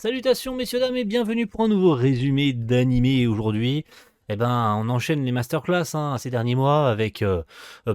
Salutations messieurs dames et bienvenue pour un nouveau résumé d'animé. Aujourd'hui, on enchaîne les masterclass ces derniers mois avec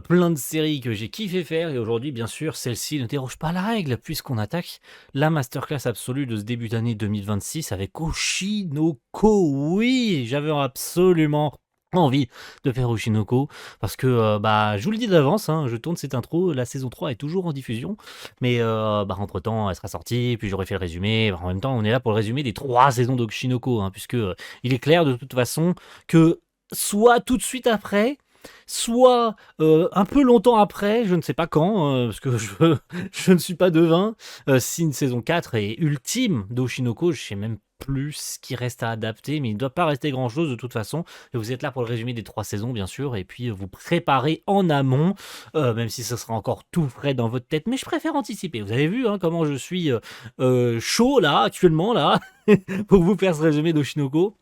plein de séries que j'ai kiffé faire. Et aujourd'hui, bien sûr, celle-ci ne déroge pas à la règle puisqu'on attaque la masterclass absolue de ce début d'année 2026 avec Oshinoko. Oui, j'avais absolument envie de faire Oshinoko parce que je vous le dis d'avance, je tourne cette intro, la saison 3 est toujours en diffusion, mais entre temps elle sera sortie, puis j'aurai fait le résumé. En même temps on est là pour le résumé des 3 saisons d'Oshinoko, puisque il est clair de toute façon que soit tout de suite après, soit un peu longtemps après, je ne sais pas quand, parce que je ne suis pas devin, si une saison 4 est ultime d'Oshinoko, je sais même plus ce qui reste à adapter, mais il ne doit pas rester grand chose de toute façon. Et vous êtes là pour le résumé des 3 saisons, bien sûr, et puis vous préparez en amont, même si ce sera encore tout frais dans votre tête, mais je préfère anticiper. Vous avez vu comment je suis chaud là, actuellement, là, pour vous faire ce résumé d'Oshinoko.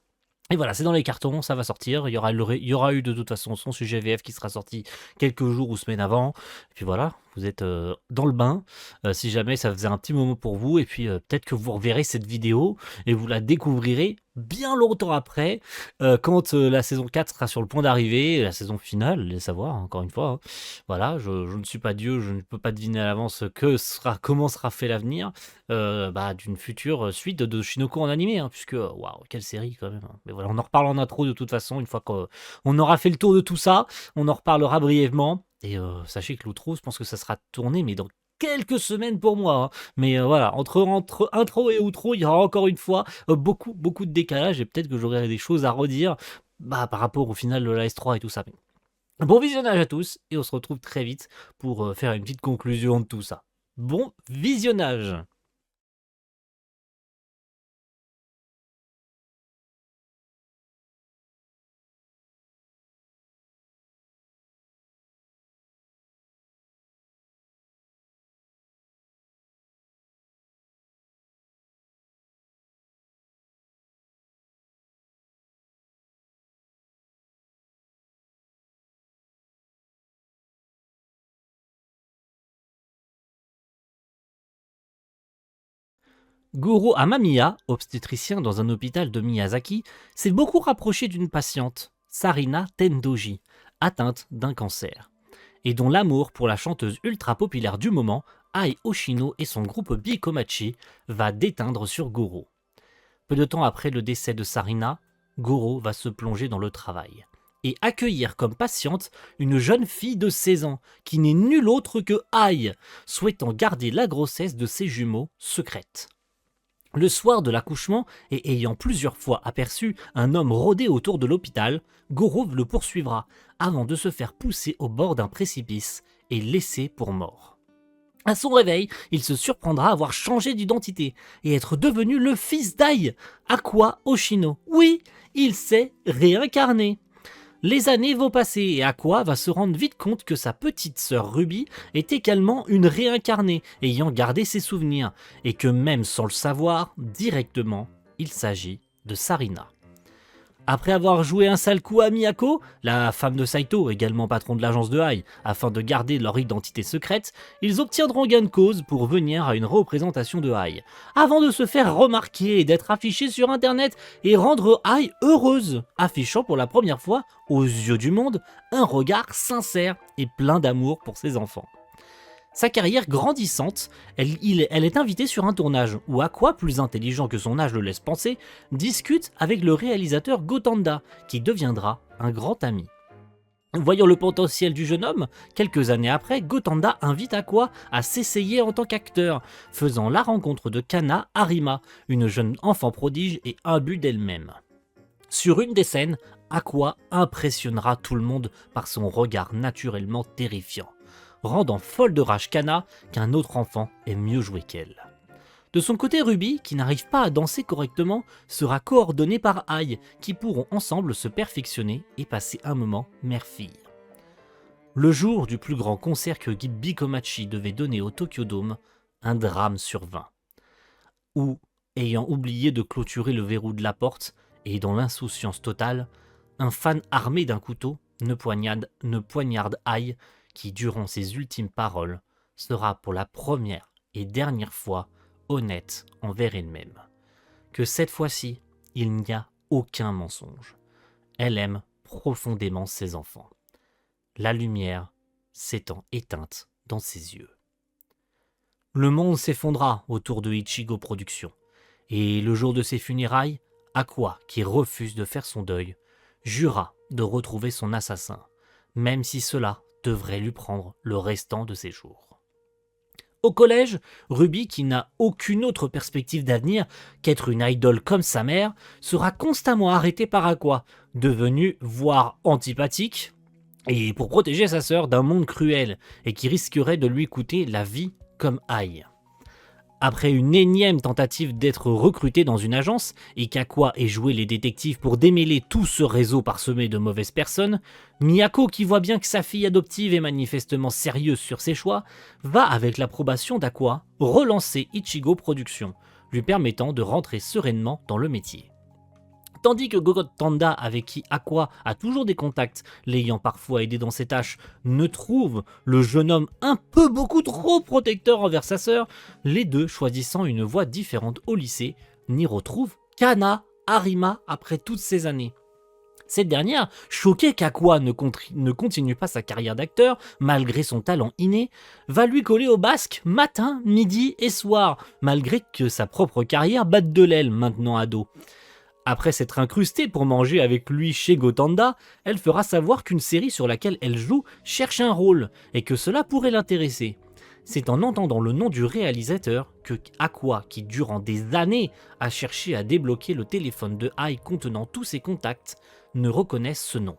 Et voilà, c'est dans les cartons, ça va sortir. Il y aura eu de toute façon son sujet VF qui sera sorti quelques jours ou semaines avant. Et puis voilà, vous êtes dans le bain. Si jamais ça faisait un petit moment pour vous, et puis peut-être que vous reverrez cette vidéo et vous la découvrirez bien longtemps après, quand la saison 4 sera sur le point d'arriver, la saison finale, les savoir, encore une fois. Voilà, je ne suis pas Dieu, je ne peux pas deviner à l'avance comment sera fait l'avenir d'une future suite de Shinoko en animé, puisque, waouh, quelle série quand même. Mais voilà, on en reparle en intro de toute façon, une fois qu'on aura fait le tour de tout ça, on en reparlera brièvement. Et sachez que l'outro, je pense que ça sera tourné, mais dans quelques semaines pour moi. Mais voilà, entre intro et outro, il y aura encore une fois beaucoup de décalage, et peut-être que j'aurai des choses à redire par rapport au final de la S3 et tout ça. Mais bon visionnage à tous, et on se retrouve très vite pour faire une petite conclusion de tout ça. Bon visionnage. Goro Amamiya, obstétricien dans un hôpital de Miyazaki, s'est beaucoup rapproché d'une patiente, Sarina Tendoji, atteinte d'un cancer, et dont l'amour pour la chanteuse ultra populaire du moment, Ai Oshino et son groupe Bikomachi, va déteindre sur Goro. Peu de temps après le décès de Sarina, Goro va se plonger dans le travail et accueillir comme patiente une jeune fille de 16 ans qui n'est nulle autre que Ai, souhaitant garder la grossesse de ses jumeaux secrète. Le soir de l'accouchement, et ayant plusieurs fois aperçu un homme rôder autour de l'hôpital, Goro le poursuivra, avant de se faire pousser au bord d'un précipice et laisser pour mort. À son réveil, il se surprendra à avoir changé d'identité et être devenu le fils d'Ai, Aqua Oshino. Oui, il s'est réincarné. Les années vont passer et Aqua va se rendre vite compte que sa petite sœur Ruby est également une réincarnée, ayant gardé ses souvenirs, et que même sans le savoir, directement, il s'agit de Sarina. Après avoir joué un sale coup à Miyako, la femme de Saito, également patron de l'agence de Hai, afin de garder leur identité secrète, ils obtiendront gain de cause pour venir à une représentation de Hai, avant de se faire remarquer et d'être affichés sur internet et rendre Hai heureuse, affichant pour la première fois, aux yeux du monde, un regard sincère et plein d'amour pour ses enfants. Sa carrière grandissante, elle est invitée sur un tournage où Aqua, plus intelligent que son âge le laisse penser, discute avec le réalisateur Gotanda, qui deviendra un grand ami. Voyant le potentiel du jeune homme, quelques années après, Gotanda invite Aqua à s'essayer en tant qu'acteur, faisant la rencontre de Kana Arima, une jeune enfant prodige et imbue d'elle-même. Sur une des scènes, Aqua impressionnera tout le monde par son regard naturellement terrifiant, rendant folle de rage Kana qu'un autre enfant est mieux joué qu'elle. De son côté, Ruby, qui n'arrive pas à danser correctement, sera coordonnée par Ai, qui pourront ensemble se perfectionner et passer un moment mère-fille. Le jour du plus grand concert que Bikomachi devait donner au Tokyo Dome, un drame survint. Où, ayant oublié de clôturer le verrou de la porte, et dans l'insouciance totale, un fan armé d'un couteau ne poignarde Ai, qui, durant ses ultimes paroles, sera pour la première et dernière fois honnête envers elle-même. que cette fois-ci, il n'y a aucun mensonge. Elle aime profondément ses enfants. La lumière s'étant éteinte dans ses yeux. Le monde s'effondra autour de Ichigo Productions, et le jour de ses funérailles, Aqua, qui refuse de faire son deuil, jura de retrouver son assassin, même si cela devrait lui prendre le restant de ses jours. Au collège, Ruby, qui n'a aucune autre perspective d'avenir qu'être une idole comme sa mère, sera constamment arrêtée par Aqua, devenue voire antipathique, et pour protéger sa sœur d'un monde cruel et qui risquerait de lui coûter la vie comme Ai. Après une énième tentative d'être recrutée dans une agence et qu'Aqua ait joué les détectives pour démêler tout ce réseau parsemé de mauvaises personnes, Miyako, qui voit bien que sa fille adoptive est manifestement sérieuse sur ses choix, va avec l'approbation d'Aqua relancer Ichigo Productions, lui permettant de rentrer sereinement dans le métier. Tandis que Gogot Tanda, avec qui Aqua a toujours des contacts, l'ayant parfois aidé dans ses tâches, ne trouve le jeune homme un peu beaucoup trop protecteur envers sa sœur, les deux choisissant une voie différente au lycée, n'y retrouvent Kana Arima après toutes ces années. Cette dernière, choquée qu'Aqua ne continue pas sa carrière d'acteur, malgré son talent inné, va lui coller au basque matin, midi et soir, malgré que sa propre carrière batte de l'aile maintenant ado. Après s'être incrustée pour manger avec lui chez Gotanda, elle fera savoir qu'une série sur laquelle elle joue cherche un rôle et que cela pourrait l'intéresser. C'est en entendant le nom du réalisateur que Aqua, qui durant des années a cherché à débloquer le téléphone de Ai contenant tous ses contacts, ne reconnaisse ce nom.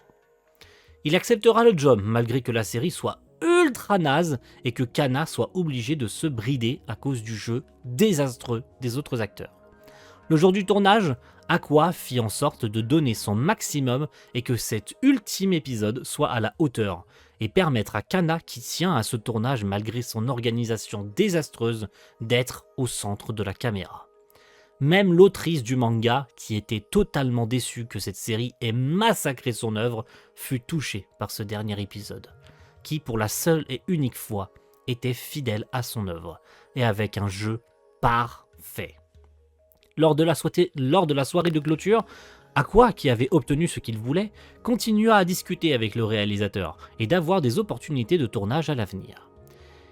Il acceptera le job malgré que la série soit ultra naze et que Kana soit obligé de se brider à cause du jeu désastreux des autres acteurs. Le jour du tournage, Aqua fit en sorte de donner son maximum et que cet ultime épisode soit à la hauteur et permettre à Kana, qui tient à ce tournage malgré son organisation désastreuse, d'être au centre de la caméra. Même l'autrice du manga, qui était totalement déçue que cette série ait massacré son œuvre, fut touchée par ce dernier épisode, qui pour la seule et unique fois était fidèle à son œuvre et avec un jeu parfait. Lors de la soirée de clôture, Aqua, qui avait obtenu ce qu'il voulait, continua à discuter avec le réalisateur et d'avoir des opportunités de tournage à l'avenir.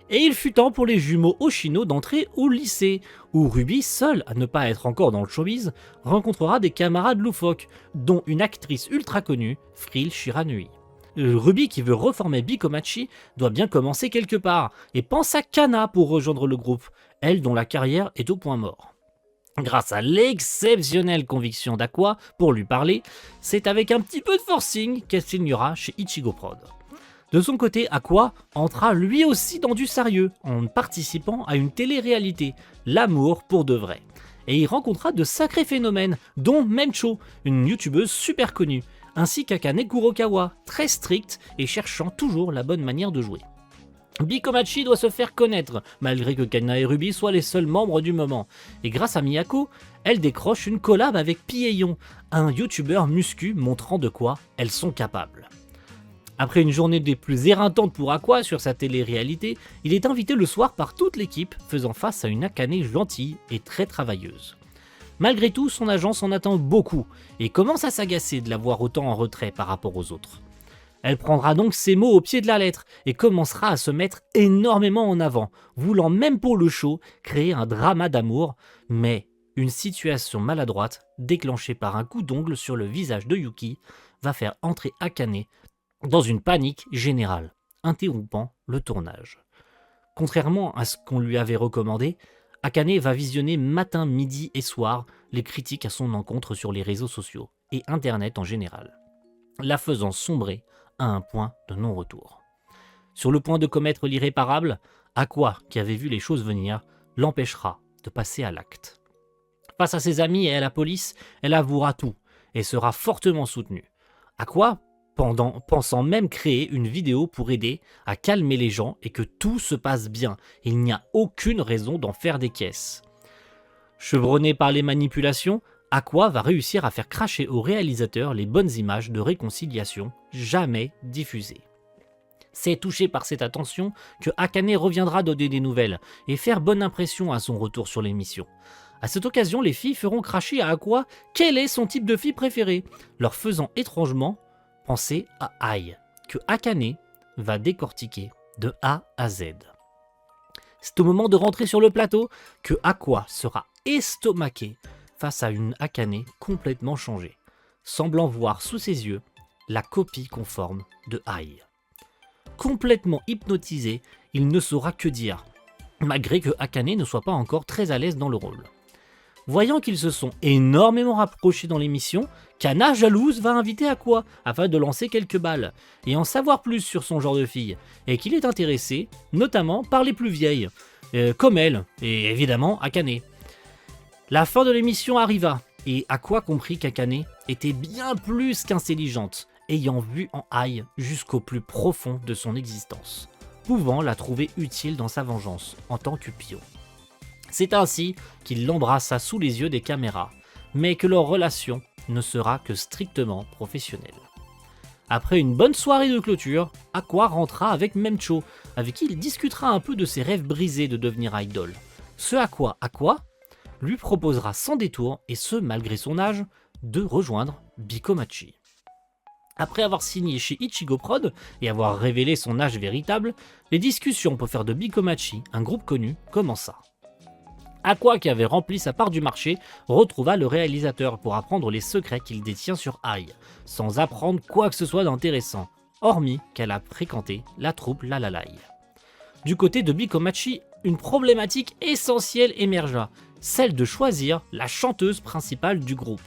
Et il fut temps pour les jumeaux Oshino d'entrer au lycée, où Ruby, seule à ne pas être encore dans le showbiz, rencontrera des camarades loufoques, dont une actrice ultra connue, Frill Shiranui. Ruby, qui veut reformer Bikomachi, doit bien commencer quelque part, et pense à Kana pour rejoindre le groupe, elle dont la carrière est au point mort. Grâce à l'exceptionnelle conviction d'Aqua pour lui parler, c'est avec un petit peu de forcing qu'elle signera chez Ichigo Prod. De son côté, Aqua entra lui aussi dans du sérieux en participant à une télé-réalité, L'amour pour de vrai. Et il rencontra de sacrés phénomènes, dont Mencho, une youtubeuse super connue, ainsi qu'Akane Kurokawa, très stricte et cherchant toujours la bonne manière de jouer. Bikomachi doit se faire connaître, malgré que Kana et Ruby soient les seuls membres du moment. Et grâce à Miyako, elle décroche une collab avec Pieyon, un youtubeur muscu montrant de quoi elles sont capables. Après une journée des plus éreintantes pour Aqua sur sa télé-réalité, il est invité le soir par toute l'équipe, faisant face à une Akane gentille et très travailleuse. Malgré tout, son agence en attend beaucoup, et commence à s'agacer de la voir autant en retrait par rapport aux autres. Elle prendra donc ses mots au pied de la lettre et commencera à se mettre énormément en avant, voulant même pour le show créer un drama d'amour, mais une situation maladroite déclenchée par un coup d'ongle sur le visage de Yuki va faire entrer Akane dans une panique générale, interrompant le tournage. Contrairement à ce qu'on lui avait recommandé, Akane va visionner matin, midi et soir les critiques à son encontre sur les réseaux sociaux et internet en général, la faisant sombrer à un point de non-retour. Sur le point de commettre l'irréparable, Aqua, qui avait vu les choses venir, l'empêchera de passer à l'acte. Face à ses amis et à la police, elle avouera tout et sera fortement soutenue. Aqua, pensant même créer une vidéo pour aider à calmer les gens et que tout se passe bien, il n'y a aucune raison d'en faire des caisses. Chevronnée par les manipulations, Aqua va réussir à faire cracher au réalisateur les bonnes images de réconciliation jamais diffusées. C'est touché par cette attention que Akane reviendra donner des nouvelles et faire bonne impression à son retour sur l'émission. À cette occasion, les filles feront cracher à Aqua quel est son type de fille préférée, leur faisant étrangement penser à Ai, que Akane va décortiquer de A à Z. C'est au moment de rentrer sur le plateau que Aqua sera estomaquée face à une Akane complètement changée, semblant voir sous ses yeux la copie conforme de Ai. Complètement hypnotisé, il ne saura que dire, malgré que Akane ne soit pas encore très à l'aise dans le rôle. Voyant qu'ils se sont énormément rapprochés dans l'émission, Kana, jalouse, va inviter Aqua afin de lancer quelques balles et en savoir plus sur son genre de fille, et qu'il est intéressé, notamment par les plus vieilles, comme elle, et évidemment Akane. La fin de l'émission arriva, et Aqua comprit qu'Akane était bien plus qu'intelligente, ayant vu en Ai jusqu'au plus profond de son existence, pouvant la trouver utile dans sa vengeance en tant que pion. C'est ainsi qu'il l'embrassa sous les yeux des caméras, mais que leur relation ne sera que strictement professionnelle. Après une bonne soirée de clôture, Aqua rentra avec Memcho, avec qui il discutera un peu de ses rêves brisés de devenir idol. Ce à quoi Aqua lui proposera sans détour, et ce malgré son âge, de rejoindre Bikomachi. Après avoir signé chez Ichigo Prod et avoir révélé son âge véritable, les discussions pour faire de Bikomachi un groupe connu commença. Aqua, qui avait rempli sa part du marché, retrouva le réalisateur pour apprendre les secrets qu'il détient sur Ai, sans apprendre quoi que ce soit d'intéressant, hormis qu'elle a fréquenté la troupe Lalalai. Du côté de Bikomachi, une problématique essentielle émergea, celle de choisir la chanteuse principale du groupe.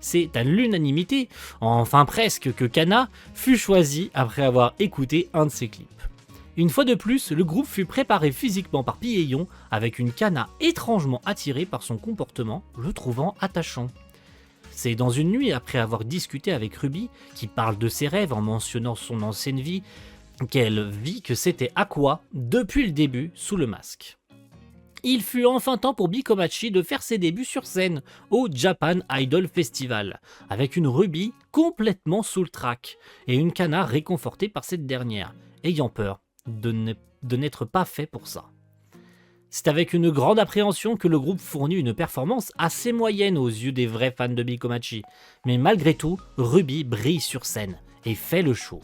C'est à l'unanimité, enfin presque, que Kana fut choisie après avoir écouté un de ses clips. Une fois de plus, le groupe fut préparé physiquement par Pieyon, avec une Kana étrangement attirée par son comportement, le trouvant attachant. C'est dans une nuit, après avoir discuté avec Ruby, qui parle de ses rêves en mentionnant son ancienne vie, qu'elle vit que c'était Aqua depuis le début sous le masque. Il fut enfin temps pour Bikomachi de faire ses débuts sur scène au Japan Idol Festival, avec une Ruby complètement sous le track et une Kana réconfortée par cette dernière, ayant peur de n'être pas fait pour ça. C'est avec une grande appréhension que le groupe fournit une performance assez moyenne aux yeux des vrais fans de Bikomachi, mais malgré tout, Ruby brille sur scène et fait le show.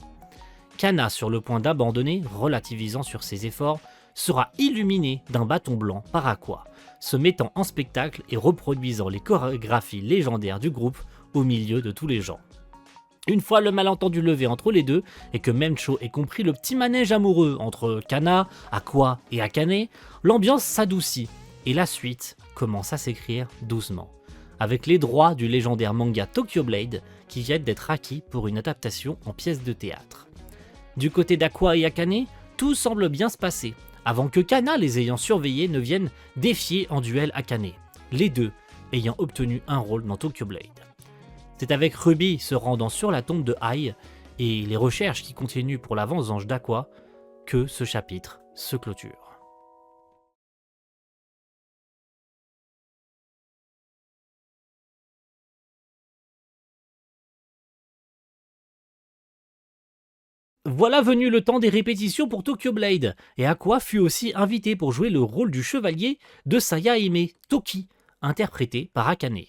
Kana, sur le point d'abandonner, relativisant sur ses efforts, sera illuminé d'un bâton blanc par Aqua, se mettant en spectacle et reproduisant les chorégraphies légendaires du groupe au milieu de tous les gens. Une fois le malentendu levé entre les deux, et que Memcho ait compris le petit manège amoureux entre Kana, Aqua et Akane, l'ambiance s'adoucit, et la suite commence à s'écrire doucement, avec les droits du légendaire manga Tokyo Blade qui viennent d'être acquis pour une adaptation en pièce de théâtre. Du côté d'Aqua et Akane, tout semble bien se passer, avant que Kana, les ayant surveillés, ne vienne défier en duel Akane, les deux ayant obtenu un rôle dans Tokyo Blade. C'est avec Ruby se rendant sur la tombe de Ai et les recherches qui continuent pour la vengeance d'Aqua que ce chapitre se clôture. Voilà venu le temps des répétitions pour Tokyo Blade, et Aqua fut aussi invité pour jouer le rôle du chevalier de Saya Hime, Toki, interprété par Akane.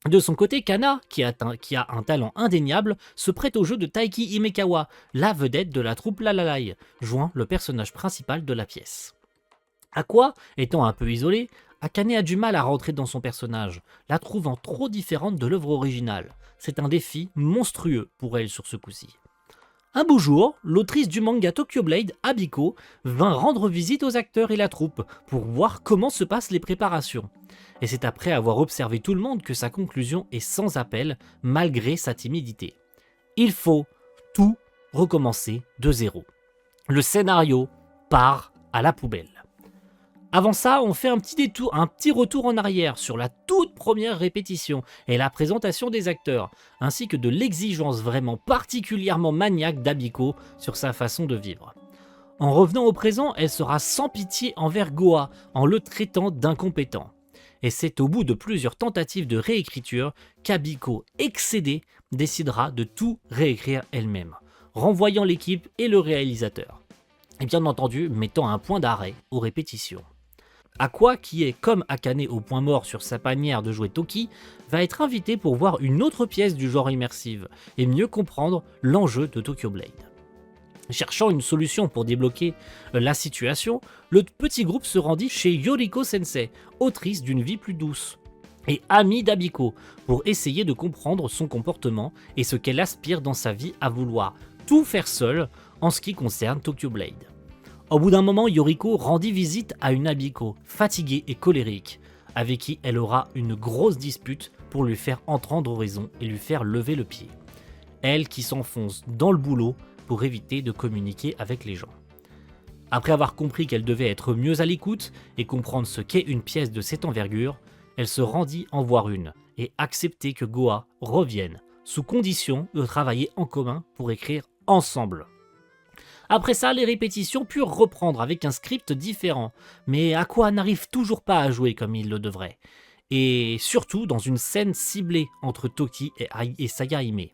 De son côté, Kana, qui a un talent indéniable, se prête au jeu de Taiki Himekawa, la vedette de la troupe Lalalai, jouant le personnage principal de la pièce. Aqua, étant un peu isolée, Akane a du mal à rentrer dans son personnage, la trouvant trop différente de l'œuvre originale. C'est un défi monstrueux pour elle sur ce coup-ci. Un beau jour, l'autrice du manga Tokyo Blade, Abiko, vint rendre visite aux acteurs et la troupe pour voir comment se passent les préparations. Et c'est après avoir observé tout le monde que sa conclusion est sans appel, malgré sa timidité. Il faut tout recommencer de zéro. Le scénario part à la poubelle. Avant ça, on fait un petit retour en arrière sur la toute première répétition et la présentation des acteurs, ainsi que de l'exigence vraiment particulièrement maniaque d'Abiko sur sa façon de vivre. En revenant au présent, elle sera sans pitié envers Goa en le traitant d'incompétent. Et c'est au bout de plusieurs tentatives de réécriture qu'Abiko, excédée, décidera de tout réécrire elle-même, renvoyant l'équipe et le réalisateur. Et bien entendu, mettant un point d'arrêt aux répétitions. Aqua, qui est comme Akane au point mort sur sa manière de jouer Toki, va être invité pour voir une autre pièce du genre immersive et mieux comprendre l'enjeu de Tokyo Blade. Cherchant une solution pour débloquer la situation, le petit groupe se rendit chez Yoriko Sensei, autrice d'une vie plus douce, et amie d'Abiko, pour essayer de comprendre son comportement et ce qu'elle aspire dans sa vie à vouloir tout faire seule en ce qui concerne Tokyo Blade. Au bout d'un moment, Yoriko rendit visite à une Abiko, fatiguée et colérique, avec qui elle aura une grosse dispute pour lui faire entendre raison et lui faire lever le pied. Elle qui s'enfonce dans le boulot pour éviter de communiquer avec les gens. Après avoir compris qu'elle devait être mieux à l'écoute et comprendre ce qu'est une pièce de cette envergure, elle se rendit en voir une et accepter que Goha revienne, sous condition de travailler en commun pour écrire ensemble. Après ça, les répétitions purent reprendre avec un script différent, mais Aqua n'arrive toujours pas à jouer comme il le devrait, et surtout dans une scène ciblée entre Toki et Sayahime.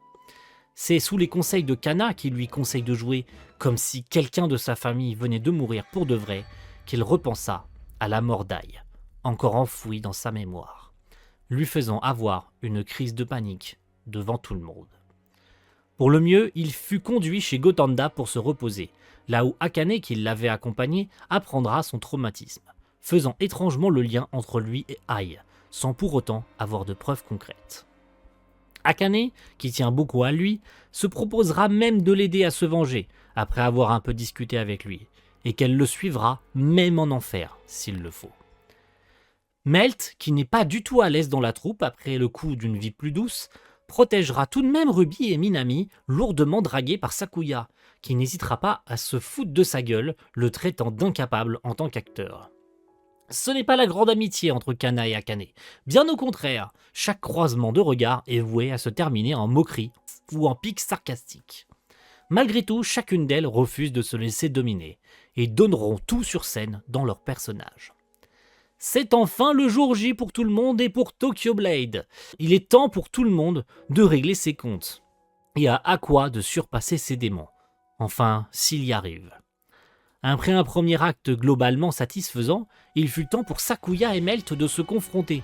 C'est sous les conseils de Kana qui lui conseille de jouer comme si quelqu'un de sa famille venait de mourir pour de vrai, qu'il repensa à la mort d'Ai, encore enfouie dans sa mémoire, lui faisant avoir une crise de panique devant tout le monde. Pour le mieux, il fut conduit chez Gotanda pour se reposer, là où Akane, qui l'avait accompagné, apprendra son traumatisme, faisant étrangement le lien entre lui et Ai, sans pour autant avoir de preuves concrètes. Akane, qui tient beaucoup à lui, se proposera même de l'aider à se venger, après avoir un peu discuté avec lui, et qu'elle le suivra même en enfer, s'il le faut. Melt, qui n'est pas du tout à l'aise dans la troupe après le coup d'une vie plus douce, protégera tout de même Ruby et Minami, lourdement dragués par Sakuya, qui n'hésitera pas à se foutre de sa gueule, le traitant d'incapable en tant qu'acteur. Ce n'est pas la grande amitié entre Kana et Akane, bien au contraire, chaque croisement de regards est voué à se terminer en moquerie ou en pique sarcastique. Malgré tout, chacune d'elles refuse de se laisser dominer, et donneront tout sur scène dans leur personnage. C'est enfin le jour J pour tout le monde et pour Tokyo Blade. Il est temps pour tout le monde de régler ses comptes, et à Aqua de surpasser ses démons. Enfin, s'il y arrive. Après un premier acte globalement satisfaisant, il fut temps pour Sakuya et Melt de se confronter.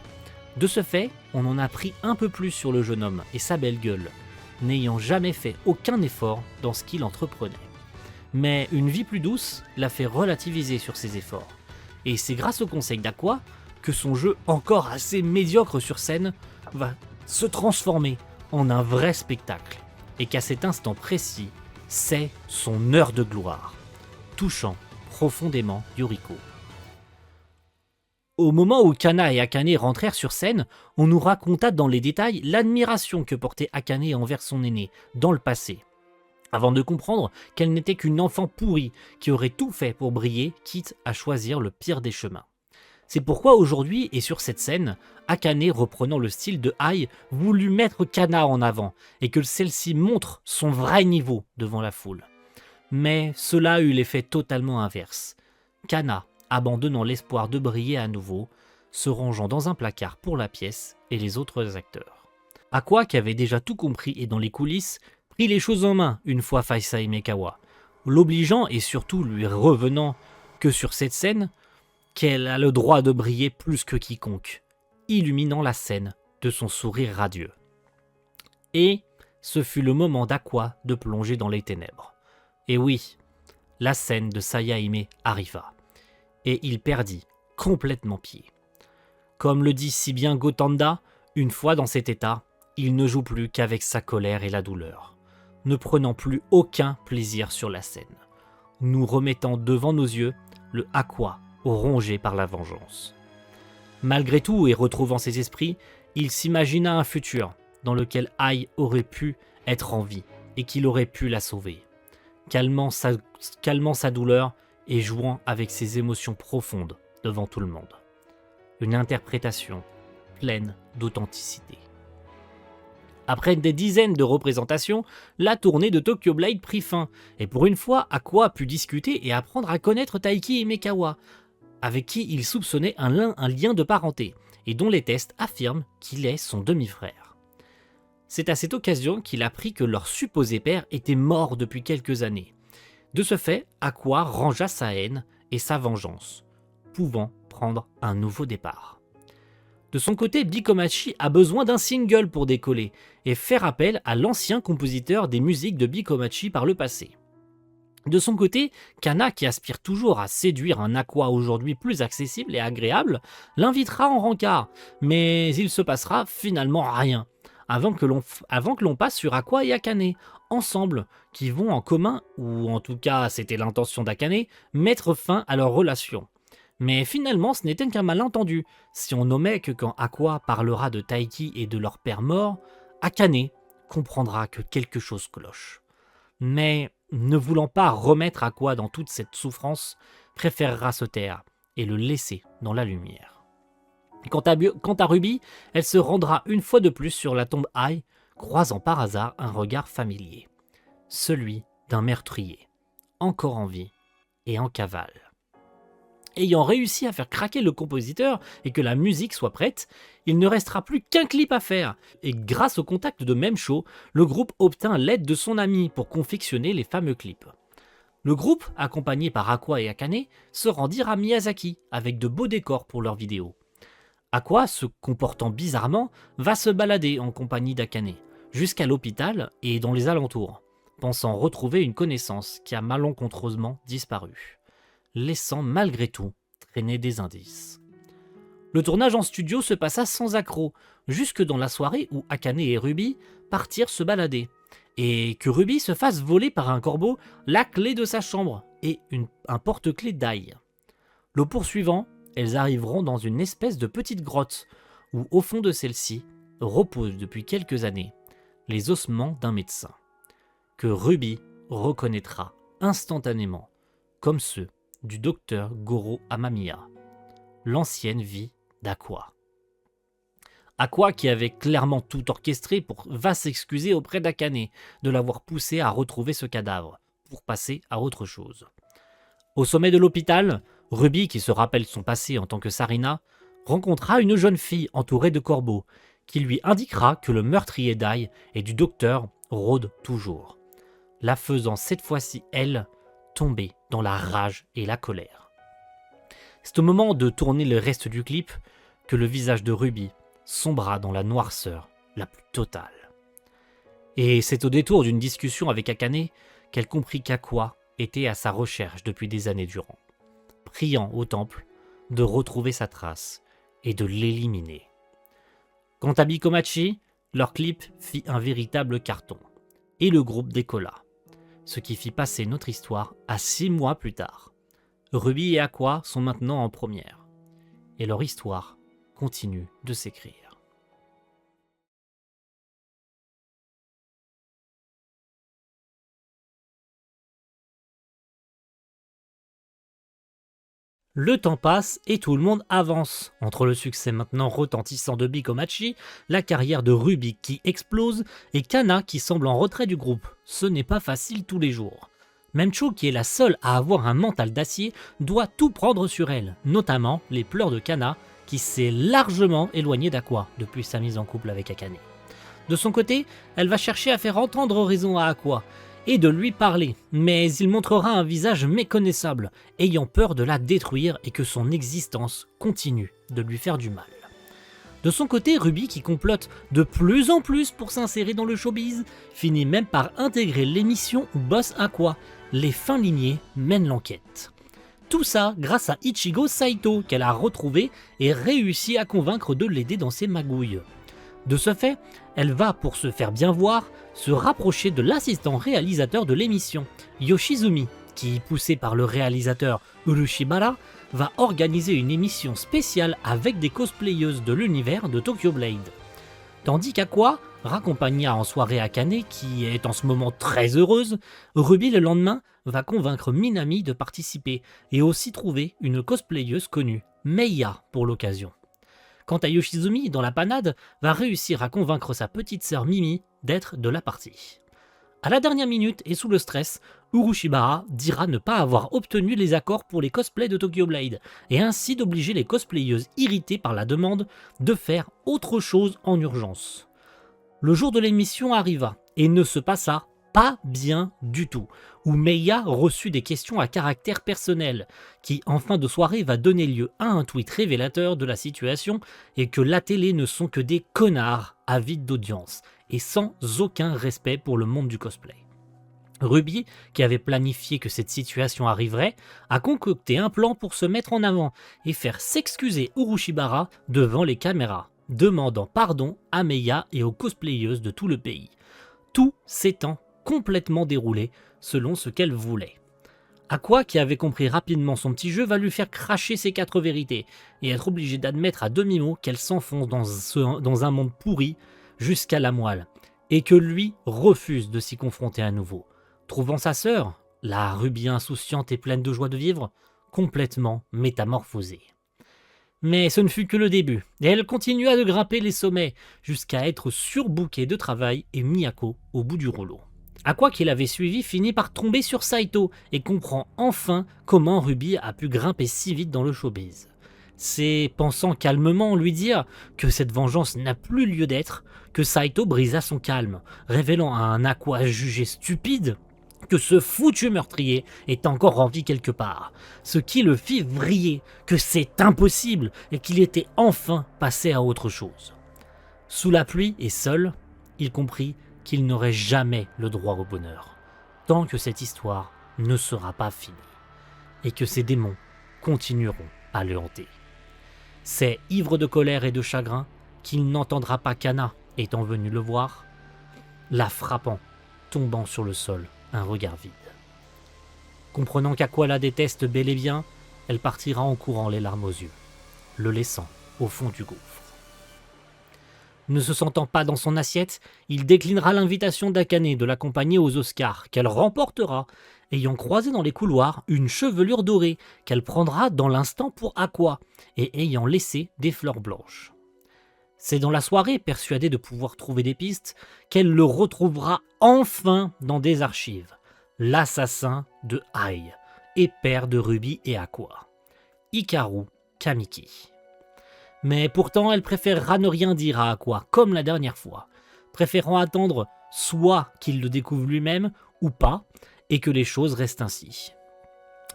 De ce fait, on en a appris un peu plus sur le jeune homme et sa belle gueule, n'ayant jamais fait aucun effort dans ce qu'il entreprenait. Mais une vie plus douce l'a fait relativiser sur ses efforts. Et c'est grâce au conseil d'Aqua que son jeu encore assez médiocre sur scène va se transformer en un vrai spectacle. Et qu'à cet instant précis, c'est son heure de gloire, touchant profondément Yoriko. Au moment où Kana et Akane rentrèrent sur scène, on nous raconta dans les détails l'admiration que portait Akane envers son aîné dans le passé, avant de comprendre qu'elle n'était qu'une enfant pourrie qui aurait tout fait pour briller, quitte à choisir le pire des chemins. C'est pourquoi aujourd'hui, et sur cette scène, Akane, reprenant le style de Ai, voulut mettre Kana en avant, et que celle-ci montre son vrai niveau devant la foule. Mais cela eut l'effet totalement inverse. Kana, abandonnant l'espoir de briller à nouveau, se rangeant dans un placard pour la pièce et les autres acteurs. Aqua, qui avait déjà tout compris et dans les coulisses, prit les choses en main une fois Faisai Mekawa, l'obligeant et surtout lui revenant que sur cette scène, qu'elle a le droit de briller plus que quiconque, illuminant la scène de son sourire radieux. Et ce fut le moment d'Aqua de plonger dans les ténèbres. Et oui, la scène de Sayahime arriva, et il perdit complètement pied. Comme le dit si bien Gotanda, une fois dans cet état, il ne joue plus qu'avec sa colère et la douleur, ne prenant plus aucun plaisir sur la scène, nous remettant devant nos yeux le Aqua rongé par la vengeance. Malgré tout, et retrouvant ses esprits, il s'imagina un futur dans lequel Ai aurait pu être en vie et qu'il aurait pu la sauver, calmant sa douleur et jouant avec ses émotions profondes devant tout le monde. Une interprétation pleine d'authenticité. Après des dizaines de représentations, la tournée de Tokyo Blade prit fin, et pour une fois, Aqua a pu discuter et apprendre à connaître Taiki Himekawa, avec qui il soupçonnait un lien de parenté, et dont les tests affirment qu'il est son demi-frère. C'est à cette occasion qu'il apprit que leur supposé père était mort depuis quelques années. De ce fait, Aqua rangea sa haine et sa vengeance, pouvant prendre un nouveau départ. De son côté, Bikomachi a besoin d'un single pour décoller et faire appel à l'ancien compositeur des musiques de Bikomachi par le passé. De son côté, Kana, qui aspire toujours à séduire un Aqua aujourd'hui plus accessible et agréable, l'invitera en rencard, mais il se passera finalement rien, avant que l'on passe sur Aqua et Akane, ensemble, qui vont en commun, ou en tout cas c'était l'intention d'Akane, mettre fin à leur relation. Mais finalement ce n'était qu'un malentendu, si on nommait que quand Aqua parlera de Taiki et de leur père mort, Akane comprendra que quelque chose cloche. Mais, ne voulant pas remettre Aqua dans toute cette souffrance, préférera se taire et le laisser dans la lumière. Quant à Ruby, elle se rendra une fois de plus sur la tombe Ai, croisant par hasard un regard familier. Celui d'un meurtrier, encore en vie et en cavale. Ayant réussi à faire craquer le compositeur et que la musique soit prête, il ne restera plus qu'un clip à faire. Et grâce au contact de Memcho, le groupe obtint l'aide de son ami pour confectionner les fameux clips. Le groupe, accompagné par Aqua et Akane, se rendirent à Miyazaki avec de beaux décors pour leurs vidéos. Aqua, se comportant bizarrement, va se balader en compagnie d'Akane, jusqu'à l'hôpital et dans les alentours, pensant retrouver une connaissance qui a malencontreusement disparu, laissant malgré tout traîner des indices. Le tournage en studio se passa sans accroc, jusque dans la soirée où Akane et Ruby partirent se balader, et que Ruby se fasse voler par un corbeau la clé de sa chambre et un porte-clés d'Ai. Le poursuivant, elles arriveront dans une espèce de petite grotte, où au fond de celle-ci reposent depuis quelques années les ossements d'un médecin, que Ruby reconnaîtra instantanément comme ceux du docteur Goro Amamiya, l'ancienne vie d'Aqua. Aqua, qui avait clairement tout orchestré, va s'excuser auprès d'Akane de l'avoir poussé à retrouver ce cadavre, pour passer à autre chose. Au sommet de l'hôpital, Ruby, qui se rappelle son passé en tant que Sarina, rencontra une jeune fille entourée de corbeaux, qui lui indiquera que le meurtrier d'Ai et du docteur rôde toujours, la faisant cette fois-ci, elle, tomber dans la rage et la colère. C'est au moment de tourner le reste du clip que le visage de Ruby sombra dans la noirceur la plus totale. Et c'est au détour d'une discussion avec Akane qu'elle comprit qu'Aqua était à sa recherche depuis des années durant, priant au temple de retrouver sa trace et de l'éliminer. Quant à Bikomachi, leur clip fit un véritable carton, et le groupe décolla, ce qui fit passer notre histoire à 6 mois plus tard. Ruby et Aqua sont maintenant en première, et leur histoire continue de s'écrire. Le temps passe et tout le monde avance. Entre le succès maintenant retentissant de Bikomachi, la carrière de Ruby qui explose et Kana qui semble en retrait du groupe. Ce n'est pas facile tous les jours. Memcho, qui est la seule à avoir un mental d'acier, doit tout prendre sur elle, notamment les pleurs de Kana, qui s'est largement éloignée d'Aqua depuis sa mise en couple avec Akane. De son côté, elle va chercher à faire entendre raison à Aqua et de lui parler, mais il montrera un visage méconnaissable, ayant peur de la détruire et que son existence continue de lui faire du mal. De son côté, Ruby, qui complote de plus en plus pour s'insérer dans le showbiz, finit même par intégrer l'émission où bosse Aqua. Les fins lignées mènent l'enquête. Tout ça grâce à Ichigo Saito, qu'elle a retrouvé et réussi à convaincre de l'aider dans ses magouilles. De ce fait, elle va, pour se faire bien voir, se rapprocher de l'assistant réalisateur de l'émission, Yoshizumi, qui, poussé par le réalisateur Urushibara, va organiser une émission spéciale avec des cosplayeuses de l'univers de Tokyo Blade. Tandis qu'Aqua raccompagna en soirée Akane, qui est en ce moment très heureuse, Ruby le lendemain va convaincre Minami de participer et aussi trouver une cosplayeuse connue, Meiya, pour l'occasion. Quant à Yoshizumi, dans la panade, va réussir à convaincre sa petite sœur Mimi d'être de la partie. À la dernière minute et sous le stress, Urushibara dira ne pas avoir obtenu les accords pour les cosplays de Tokyo Blade, et ainsi d'obliger les cosplayeuses irritées par la demande de faire autre chose en urgence. Le jour de l'émission arriva, et ne se passa pas bien du tout, où Meiya reçut des questions à caractère personnel, qui en fin de soirée va donner lieu à un tweet révélateur de la situation et que la télé ne sont que des connards avides d'audience et sans aucun respect pour le monde du cosplay. Ruby, qui avait planifié que cette situation arriverait, a concocté un plan pour se mettre en avant et faire s'excuser Urushibara devant les caméras, demandant pardon à Meiya et aux cosplayeuses de tout le pays. Tout s'étant complètement déroulé selon ce qu'elle voulait. Aqua, qui avait compris rapidement son petit jeu, va lui faire cracher ses 4 vérités et être obligée d'admettre à demi-mot qu'elle s'enfonce dans un monde pourri jusqu'à la moelle et que lui refuse de s'y confronter à nouveau. Trouvant sa sœur, la Ruby insouciante et pleine de joie de vivre, complètement métamorphosée. Mais ce ne fut que le début, et elle continua de grimper les sommets jusqu'à être surbookée de travail et Miyako au bout du rouleau. Aqua, qui l'avait suivi, finit par tomber sur Saito et comprend enfin comment Ruby a pu grimper si vite dans le showbiz. C'est pensant calmement lui dire que cette vengeance n'a plus lieu d'être que Saito brisa son calme, révélant à un Aqua jugé stupide que ce foutu meurtrier est encore en vie quelque part, ce qui le fit vriller que c'est impossible et qu'il était enfin passé à autre chose. Sous la pluie et seul, il comprit qu'il n'aurait jamais le droit au bonheur, tant que cette histoire ne sera pas finie, et que ses démons continueront à le hanter. C'est ivre de colère et de chagrin qu'il n'entendra pas Kana, étant venu le voir, la frappant, tombant sur le sol, un regard vide. Comprenant qu'Aqua la déteste bel et bien, elle partira en courant les larmes aux yeux, le laissant au fond du gouffre. Ne se sentant pas dans son assiette, il déclinera l'invitation d'Akane de l'accompagner aux Oscars, qu'elle remportera, ayant croisé dans les couloirs une chevelure dorée qu'elle prendra dans l'instant pour Aqua, et ayant laissé des fleurs blanches. C'est dans la soirée, persuadée de pouvoir trouver des pistes, qu'elle le retrouvera enfin dans des archives. L'assassin de Ai, et père de Ruby et Aqua. Hikaru Kamiki. Mais pourtant, elle préférera ne rien dire à Aqua, comme la dernière fois, préférant attendre soit qu'il le découvre lui-même, ou pas, et que les choses restent ainsi.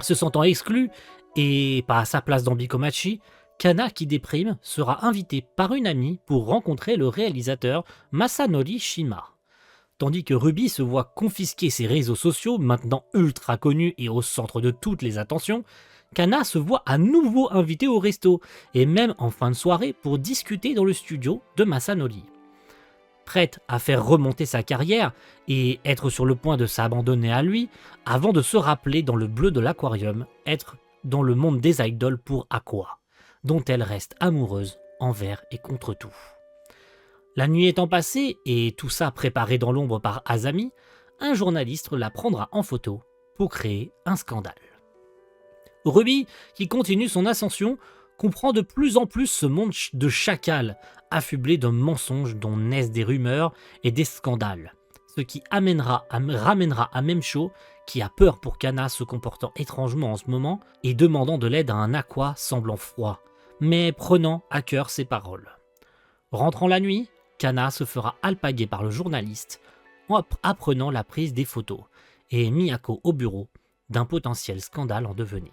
Se sentant exclue, et pas à sa place dans Bikomachi, Kana, qui déprime, sera invité par une amie pour rencontrer le réalisateur Masanori Shima. Tandis que Ruby se voit confisquer ses réseaux sociaux, maintenant ultra connus et au centre de toutes les attentions, Kana se voit à nouveau invité au resto, et même en fin de soirée pour discuter dans le studio de Masanori. Prête à faire remonter sa carrière et être sur le point de s'abandonner à lui, avant de se rappeler dans le bleu de l'aquarium, être dans le monde des idoles pour Aqua, dont elle reste amoureuse envers et contre tout. La nuit étant passée, et tout ça préparé dans l'ombre par Azami, un journaliste la prendra en photo pour créer un scandale. Ruby, qui continue son ascension, comprend de plus en plus ce monde de chacal, affublé de mensonges dont naissent des rumeurs et des scandales, ce qui ramènera à Memcho, qui a peur pour Kana se comportant étrangement en ce moment et demandant de l'aide à un Aqua semblant froid, mais prenant à cœur ses paroles. Rentrant la nuit, Kana se fera alpaguer par le journaliste en apprenant la prise des photos et Miyako au bureau d'un potentiel scandale en devenir.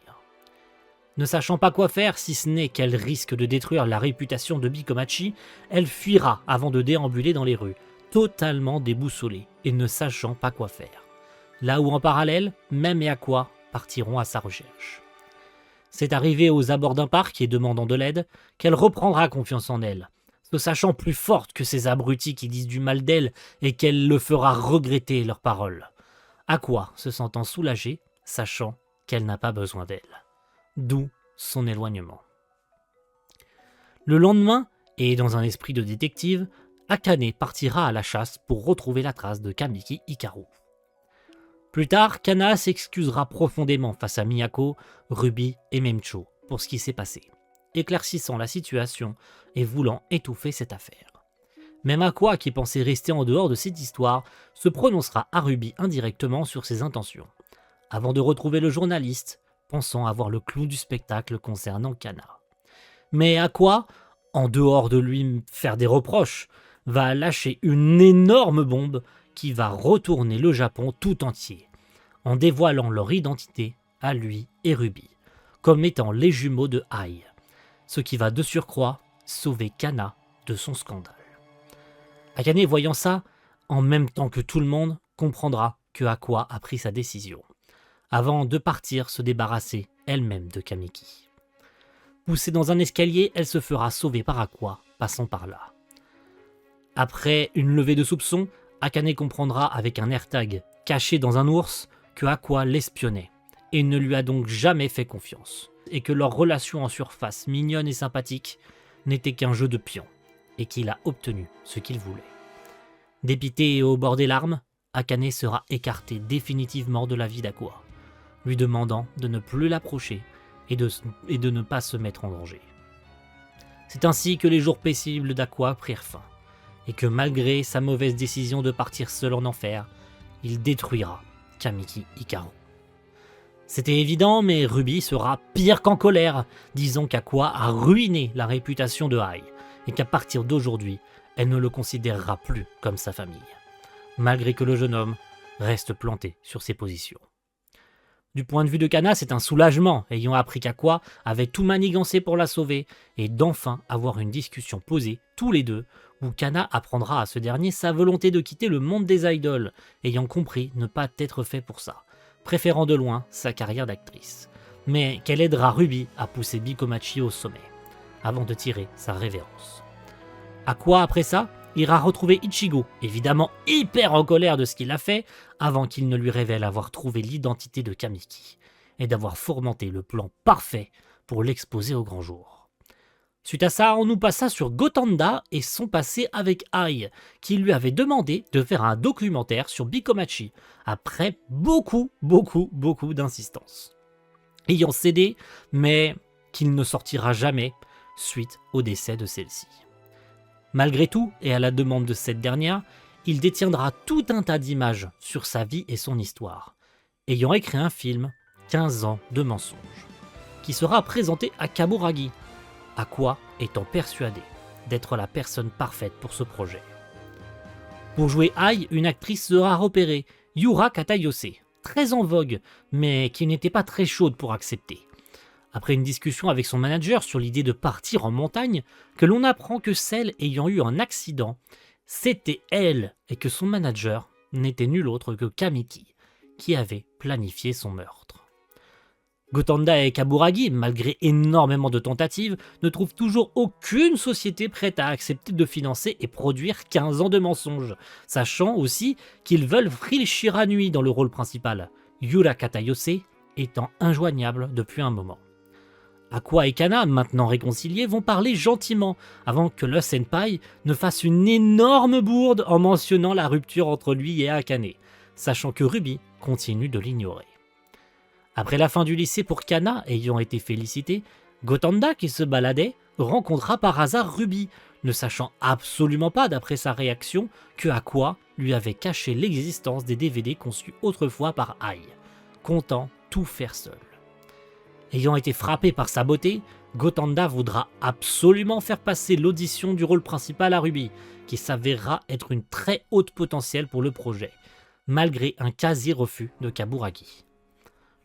Ne sachant pas quoi faire, si ce n'est qu'elle risque de détruire la réputation de Bikomachi, elle fuira avant de déambuler dans les rues, totalement déboussolée et ne sachant pas quoi faire. Là où en parallèle, Mem et Aqua partiront à sa recherche. C'est arrivé aux abords d'un parc et demandant de l'aide qu'elle reprendra confiance en elle, se sachant plus forte que ces abrutis qui disent du mal d'elle et qu'elle le fera regretter leurs paroles. Aqua se sentant soulagée, sachant qu'elle n'a pas besoin d'elle. D'où son éloignement. Le lendemain, et dans un esprit de détective, Akane partira à la chasse pour retrouver la trace de Kamiki Hikaru. Plus tard, Kana s'excusera profondément face à Miyako, Ruby et Memcho pour ce qui s'est passé, éclaircissant la situation et voulant étouffer cette affaire. Même Aqua, qui pensait rester en dehors de cette histoire, se prononcera à Ruby indirectement sur ses intentions, avant de retrouver le journaliste, pensant avoir le clou du spectacle concernant Kana. Mais Aqua, en dehors de lui faire des reproches, va lâcher une énorme bombe qui va retourner le Japon tout entier, en dévoilant leur identité à lui et Ruby, comme étant les jumeaux de Ai, ce qui va de surcroît sauver Kana de son scandale. Akane, voyant ça, en même temps que tout le monde, comprendra que Aqua a pris sa décision, avant de partir se débarrasser elle-même de Kamiki. Poussée dans un escalier, elle se fera sauver par Aqua, passant par là. Après une levée de soupçons, Akane comprendra avec un AirTag caché dans un ours que Aqua l'espionnait et ne lui a donc jamais fait confiance, et que leur relation en surface mignonne et sympathique n'était qu'un jeu de pions, et qu'il a obtenu ce qu'il voulait. Dépité et au bord des larmes, Akane sera écarté définitivement de la vie d'Aqua, lui demandant de ne plus l'approcher et de ne pas se mettre en danger. C'est ainsi que les jours paisibles d'Aqua prirent fin, et que malgré sa mauvaise décision de partir seul en enfer, il détruira Kamiki Hikaru. C'était évident, mais Ruby sera pire qu'en colère, disant qu'Aqua a ruiné la réputation de Ai, et qu'à partir d'aujourd'hui, elle ne le considérera plus comme sa famille, malgré que le jeune homme reste planté sur ses positions. Du point de vue de Kana, c'est un soulagement, ayant appris qu'Aqua avait tout manigancé pour la sauver, et d'enfin avoir une discussion posée, tous les deux, où Kana apprendra à ce dernier sa volonté de quitter le monde des idoles, ayant compris ne pas être fait pour ça, préférant de loin sa carrière d'actrice, mais qu'elle aidera Ruby à pousser Bikomachi au sommet, avant de tirer sa révérence. Aqua, après ça, ira retrouver Ichigo, évidemment hyper en colère de ce qu'il a fait, avant qu'il ne lui révèle avoir trouvé l'identité de Kamiki, et d'avoir fomenté le plan parfait pour l'exposer au grand jour. Suite à ça, on nous passa sur Gotanda et son passé avec Ai, qui lui avait demandé de faire un documentaire sur Bikomachi, après beaucoup d'insistance. Ayant cédé, mais qu'il ne sortira jamais suite au décès de celle-ci. Malgré tout, et à la demande de cette dernière, il détiendra tout un tas d'images sur sa vie et son histoire, ayant écrit un film, 15 ans de mensonges, qui sera présenté à Kaburagi, Aqua étant persuadé d'être la personne parfaite pour ce projet. Pour jouer Ai, une actrice sera repérée, Yura Katayose, très en vogue, mais qui n'était pas très chaude pour accepter. Après une discussion avec son manager sur l'idée de partir en montagne, que l'on apprend que celle ayant eu un accident, c'était elle, et que son manager n'était nul autre que Kamiki, qui avait planifié son meurtre. Gotanda et Kaburagi, malgré énormément de tentatives, ne trouvent toujours aucune société prête à accepter de financer et produire 15 ans de mensonges, sachant aussi qu'ils veulent Frill Shiranui dans le rôle principal, Yura Katayose étant injoignable depuis un moment. Aqua et Kana, maintenant réconciliés, vont parler gentiment avant que le senpai ne fasse une énorme bourde en mentionnant la rupture entre lui et Akane, sachant que Ruby continue de l'ignorer. Après la fin du lycée pour Kana, ayant été félicité, Gotanda, qui se baladait, rencontra par hasard Ruby, ne sachant absolument pas, d'après sa réaction, que Aqua lui avait caché l'existence des DVD conçus autrefois par Ai, comptant tout faire seul. Ayant été frappé par sa beauté, Gotanda voudra absolument faire passer l'audition du rôle principal à Ruby, qui s'avérera être une très haute potentielle pour le projet, malgré un quasi-refus de Kaburagi.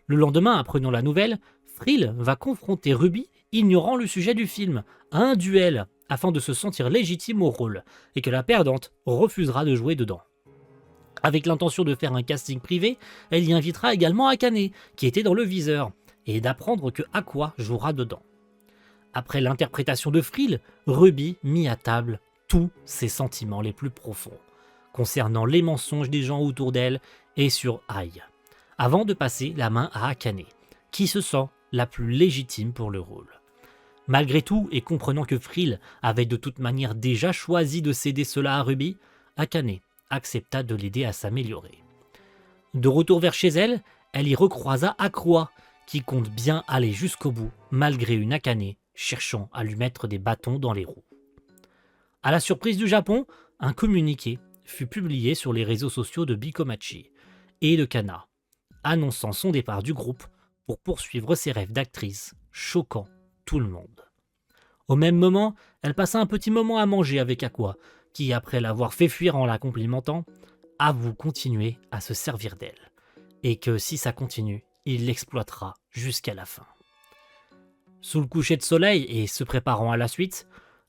Le lendemain, apprenant la nouvelle, Frill va confronter Ruby, ignorant le sujet du film, à un duel, afin de se sentir légitime au rôle, et que la perdante refusera de jouer dedans. Avec l'intention de faire un casting privé, elle y invitera également Akane, qui était dans le viseur, et d'apprendre que Aqua jouera dedans. Après l'interprétation de Frill, Ruby mit à table tous ses sentiments les plus profonds, concernant les mensonges des gens autour d'elle et sur Ai, avant de passer la main à Akane, qui se sent la plus légitime pour le rôle. Malgré tout, et comprenant que Frill avait de toute manière déjà choisi de céder cela à Ruby, Akane accepta de l'aider à s'améliorer. De retour vers chez elle, elle y recroisa Aqua, qui compte bien aller jusqu'au bout, malgré une Akane cherchant à lui mettre des bâtons dans les roues. À la surprise du Japon, un communiqué fut publié sur les réseaux sociaux de Bikomachi et de Kana, annonçant son départ du groupe pour poursuivre ses rêves d'actrice, choquant tout le monde. Au même moment, elle passa un petit moment à manger avec Aqua, qui, après l'avoir fait fuir en la complimentant, avoue continuer à se servir d'elle, et que si ça continue, il l'exploitera jusqu'à la fin. Sous le coucher de soleil et se préparant à la suite,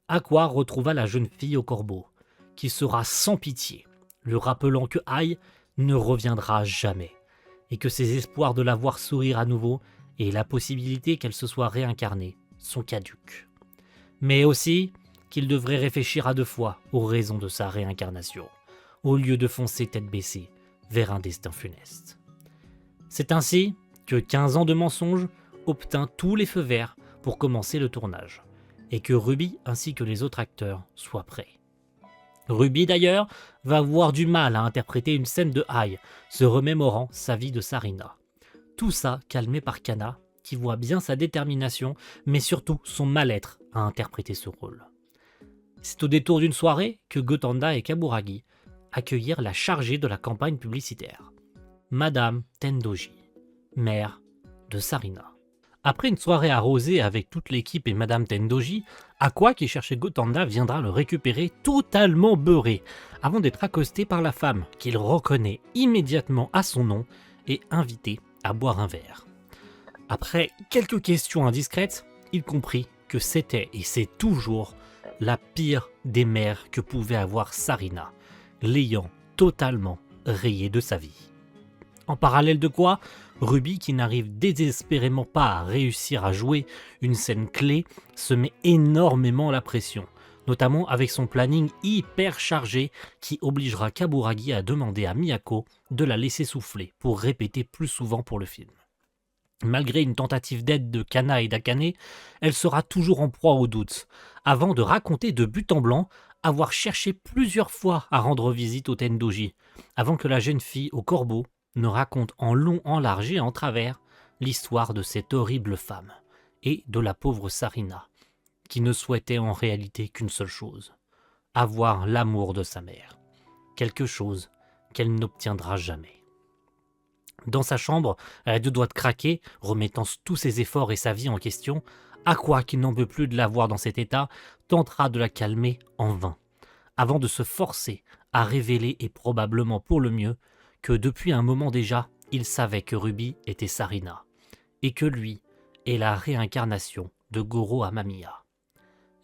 Aqua retrouva la jeune fille au corbeau, qui sera sans pitié, lui rappelant que Ai ne reviendra jamais, et que ses espoirs de la voir sourire à nouveau et la possibilité qu'elle se soit réincarnée sont caduques. Mais aussi qu'il devrait réfléchir à 2 fois aux raisons de sa réincarnation, au lieu de foncer tête baissée vers un destin funeste. C'est ainsi que 15 ans de mensonges obtint tous les feux verts pour commencer le tournage, et que Ruby ainsi que les autres acteurs soient prêts. Ruby d'ailleurs va avoir du mal à interpréter une scène de Ai, se remémorant sa vie de Sarina. Tout ça calmé par Kana, qui voit bien sa détermination, mais surtout son mal-être à interpréter ce rôle. C'est au détour d'une soirée que Gotanda et Kaburagi accueillirent la chargée de la campagne publicitaire, Madame Tendoji, mère de Sarina. Après une soirée arrosée avec toute l'équipe et Madame Tendoji, Aqua qui cherchait Gotanda viendra le récupérer totalement beurré, avant d'être accosté par la femme, qu'il reconnaît immédiatement à son nom et invité à boire un verre. Après quelques questions indiscrètes, il comprit que c'était et c'est toujours la pire des mères que pouvait avoir Sarina, l'ayant totalement rayée de sa vie. En parallèle de quoi, Ruby, qui n'arrive désespérément pas à réussir à jouer une scène clé, se met énormément la pression, notamment avec son planning hyper chargé qui obligera Kaburagi à demander à Miyako de la laisser souffler pour répéter plus souvent pour le film. Malgré une tentative d'aide de Kana et d'Akane, elle sera toujours en proie au doute, avant de raconter de but en blanc avoir cherché plusieurs fois à rendre visite au Tendoji, avant que la jeune fille au corbeau ne raconte en long, en large et en travers l'histoire de cette horrible femme et de la pauvre Sarina, qui ne souhaitait en réalité qu'une seule chose, avoir l'amour de sa mère, quelque chose qu'elle n'obtiendra jamais. Dans sa chambre, elle a 2 doigts de craquer, remettant tous ses efforts et sa vie en question, Aqua, qui n'en veut plus de la voir dans cet état, tentera de la calmer en vain, avant de se forcer à révéler, et probablement pour le mieux, que depuis un moment déjà, il savait que Ruby était Sarina, et que lui est la réincarnation de Goro Amamiya,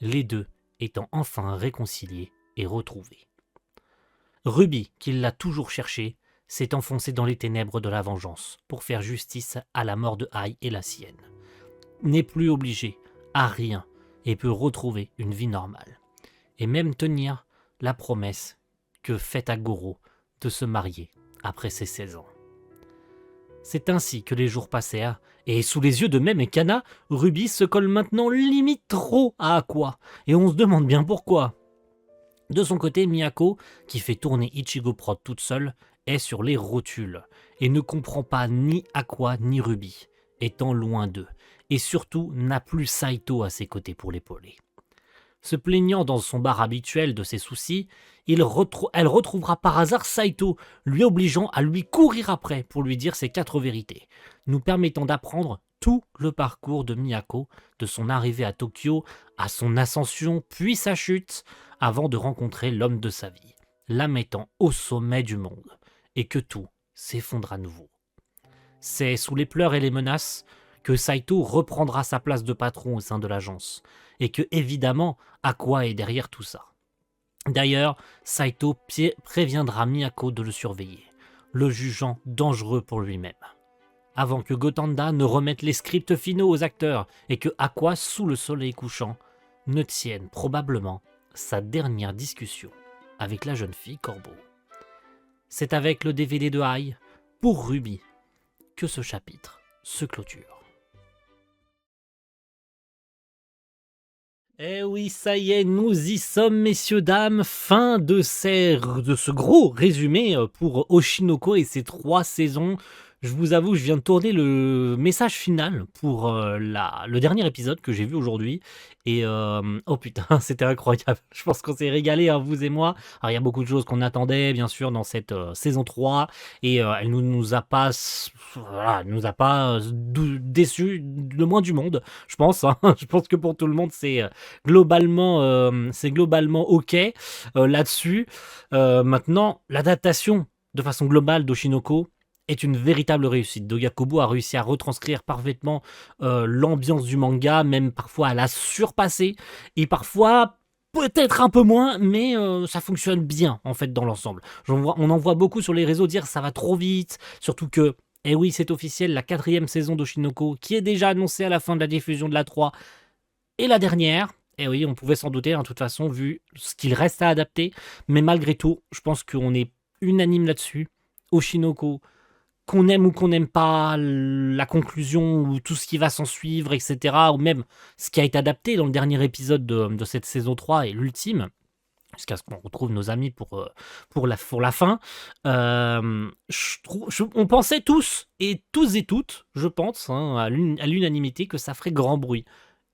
les deux étant enfin réconciliés et retrouvés. Ruby, qui l'a toujours cherché, s'est enfoncé dans les ténèbres de la vengeance pour faire justice à la mort de Ai et la sienne. N'est plus obligé à rien et peut retrouver une vie normale. Et même tenir la promesse que faite à Goro de se marier après ses 16 ans. C'est ainsi que les jours passèrent, et sous les yeux de Mem et Kana, Ruby se colle maintenant limite trop à Aqua, et on se demande bien pourquoi. De son côté, Miyako, qui fait tourner Ichigo Prod toute seule, est sur les rotules, et ne comprend pas ni Aqua ni Ruby, étant loin d'eux, et surtout n'a plus Saito à ses côtés pour l'épauler. Se plaignant dans son bar habituel de ses soucis, elle retrouvera par hasard Saito, lui obligeant à lui courir après pour lui dire ses 4 vérités, nous permettant d'apprendre tout le parcours de Miyako, de son arrivée à Tokyo, à son ascension, puis sa chute, avant de rencontrer l'homme de sa vie, la mettant au sommet du monde, et que tout s'effondre à nouveau. C'est sous les pleurs et les menaces que Saito reprendra sa place de patron au sein de l'agence, et que évidemment Aqua est derrière tout ça. D'ailleurs, Saito préviendra Miyako de le surveiller, le jugeant dangereux pour lui-même, avant que Gotanda ne remette les scripts finaux aux acteurs et que Aqua, sous le soleil couchant, ne tienne probablement sa dernière discussion avec la jeune fille Corbeau. C'est avec le DVD de Ai, pour Ruby, que ce chapitre se clôture. Eh oui, ça y est, nous y sommes, messieurs, dames. Fin de ce gros résumé pour Oshinoko et ses 3 saisons. Je vous avoue, je viens de tourner le message final pour le dernier épisode que j'ai vu aujourd'hui. Et oh putain, c'était incroyable. Je pense qu'on s'est régalé, hein, vous et moi. Alors, il y a beaucoup de choses qu'on attendait, bien sûr, dans cette saison 3. Et elle nous a pas, déçus le moins du monde, je pense. Hein. Je pense que pour tout le monde, c'est globalement OK là-dessus. Maintenant, l'adaptation de façon globale d'Oshinoko est une véritable réussite. Doga Kobo a réussi à retranscrire parfaitement l'ambiance du manga, même parfois à la surpasser, et parfois peut-être un peu moins, mais ça fonctionne bien en fait dans l'ensemble. On en voit beaucoup sur les réseaux dire ça va trop vite, surtout que, eh oui c'est officiel, la 4e saison d'Oshinoko, qui est déjà annoncée à la fin de la diffusion de la 3, et la dernière, et oui on pouvait s'en douter, de toute façon, vu ce qu'il reste à adapter, mais malgré tout, je pense qu'on est unanime là-dessus. Oshinoko, qu'on aime ou qu'on n'aime pas la conclusion ou tout ce qui va s'en suivre, etc., ou même ce qui a été adapté dans le dernier épisode de cette saison 3 et l'ultime, jusqu'à ce qu'on retrouve nos amis pour la fin, on pensait tous et toutes, je pense, hein, à l'unanimité, que ça ferait grand bruit.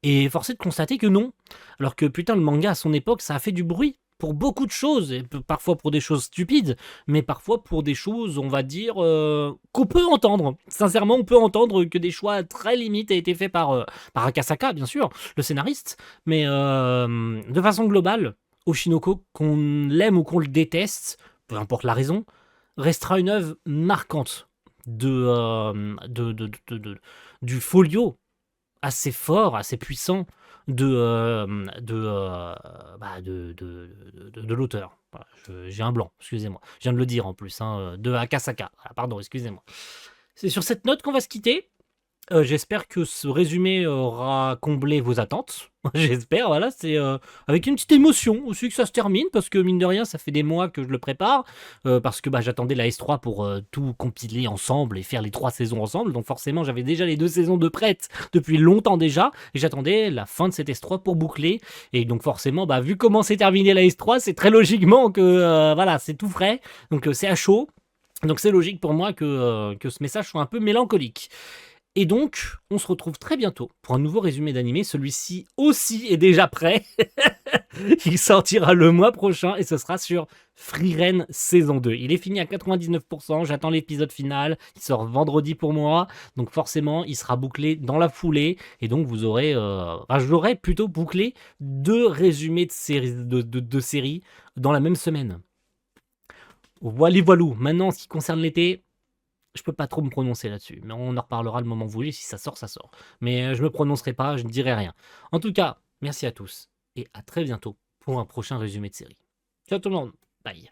Et force est de constater que non. Alors que putain, le manga à son époque, ça a fait du bruit pour beaucoup de choses, et parfois pour des choses stupides, mais parfois pour des choses, on va dire, qu'on peut entendre. Sincèrement, on peut entendre que des choix très limites aient été faits par Akasaka, bien sûr, le scénariste, mais de façon globale, Oshinoko, qu'on l'aime ou qu'on le déteste, peu importe la raison, restera une œuvre marquante du folio assez fort, assez puissant de l'auteur. Voilà, j'ai un blanc, excusez-moi. Je viens de le dire en plus, hein, de Akasaka. Ah, pardon, excusez-moi. C'est sur cette note qu'on va se quitter. J'espère que ce résumé aura comblé vos attentes. J'espère, voilà, c'est avec une petite émotion aussi que ça se termine, parce que mine de rien, ça fait des mois que je le prépare, parce que j'attendais la S3 pour tout compiler ensemble et faire les 3 saisons ensemble, donc forcément j'avais déjà les 2 saisons de prêtes depuis longtemps déjà, et j'attendais la fin de cette S3 pour boucler, et donc forcément, vu comment s'est terminée la S3, c'est très logiquement que, voilà, c'est tout frais, donc c'est à chaud, donc c'est logique pour moi que ce message soit un peu mélancolique. Et donc, on se retrouve très bientôt pour un nouveau résumé d'animé. Celui-ci aussi est déjà prêt. Il sortira le mois prochain et ce sera sur Frieren saison 2. Il est fini à 99%, j'attends l'épisode final. Il sort vendredi pour moi, donc forcément, il sera bouclé dans la foulée. Et donc, vous aurez... j'aurai plutôt bouclé 2 résumés de séries dans la même semaine. Voilà, voilou. Maintenant, en ce qui concerne l'été... Je peux pas trop me prononcer là-dessus, mais on en reparlera le moment voulu. Si ça sort, ça sort. Mais je me prononcerai pas, je ne dirai rien. En tout cas, merci à tous et à très bientôt pour un prochain résumé de série. Ciao tout le monde, bye.